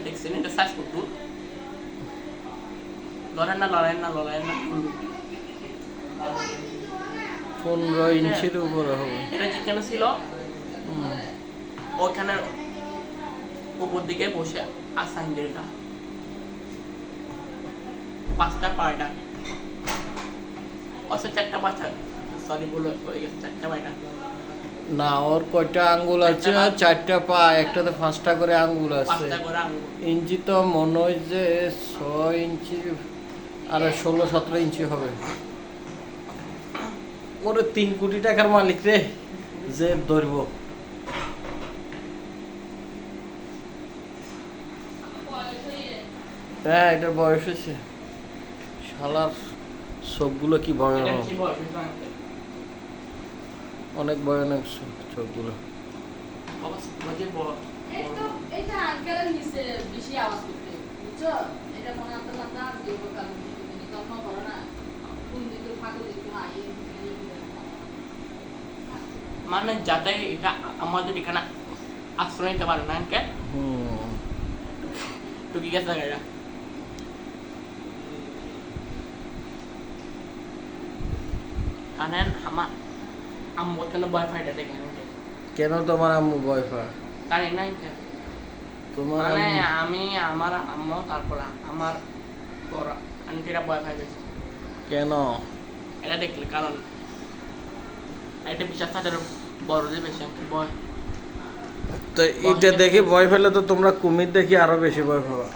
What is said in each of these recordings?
দেখছেন এটা সাইজ কত? লড়াই না 15 ইঞ্চির উপরে হবে। এটা যেখানে ছিল ওখানে উপর দিকে বসে আসাইনটা 5টা পায়টা অবশ্য 4টা পাঁচটা সরি বলে হয়ে গেছে 4টা পায়টা না, ওর কয়টা আঙ্গুল আছে? 4টা পা, একটাতে 5টা করে আঙ্গুল আছে। 5টা করে আঙ্গুল। ইঞ্চি তো মনে হয় যে 6 ইঞ্চি আর 16-17 ইঞ্চি হবে। ওরে 3 কোটি টাকার মালিক রে, যে ধরব। হ্যাঁ, এটা বয়স হয়েছে। শালার সবগুলো কি ভয়ানক, অনেক ভয়ানক চোখগুলো। এটা আঙ্কেলের নিচে বেশি আওয়াজ করতে বুঝছো? এটা মনে আত্মা দেব কারণ তুমি তখন করো না কোন দিকে ফাঁকো দিকে না মানে যাতে এটা আমাদের এখানে আশ্রয় নিতে পারে না আঙ্কেল। টুকি গেছে এটা কারণ আমার আম্মু কেন ভয় পাইটা দেখে কেন তোমার আম্মু ভয় পায়? জানি না তোমার মানে আমি আমার আম্মু তারপর আমার বড় আন্টিরা ভয় পাই গেছে। কেন? এটা দেখলে কারণ এটা বিশ্বাস তাদের বড়দের বেশি ভয়। তো এটা দেখে ভয় পেলে তো তোমরা কুমির দেখি আরো বেশি ভয় পাবা।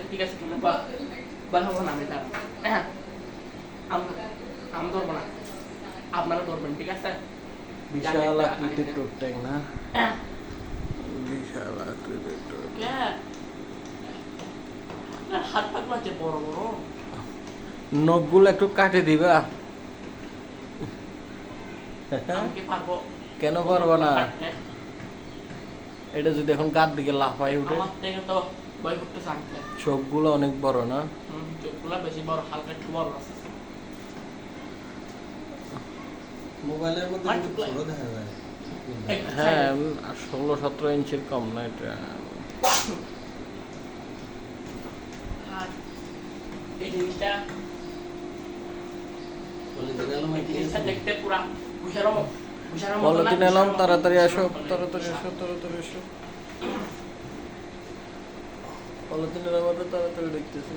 ঠিক আছে তুমি ভয় হবো না আমি তার আমি ধরবো না, আপনারা ধরবেন ঠিক আছে। বিশাল আকৃতির টোট্যাং না? বিশাল আকৃতির টোট্যাং। হাত পাক লাগছে বড় বড়। নখগুলো একটু কাটে দিবা? আমি কি পারবো? কেন পারবো না? এটা যদি এখন কার দিকে লাফাই উঠে? আমার থেকে তো ভয় করতে চাচ্ছে। চোখগুলো অনেক বড় না? চোখগুলো বেশি বড়, হালকা একটু বড় আছে। মোবাইলের মধ্যে কিন্তু ছোট দেখা যায়। হ্যাঁ, 16-17 ইঞ্চির কম না এটা। আর এই জিনিসটা দেখতে পুরা পলিথিন এলাম, তাড়াতাড়ি আসো, তাড়াতাড়ি আসো, তাড়াতাড়ি আসো। পলিথিনের আমাদের তাড়াতাড়ি দেখতেছি।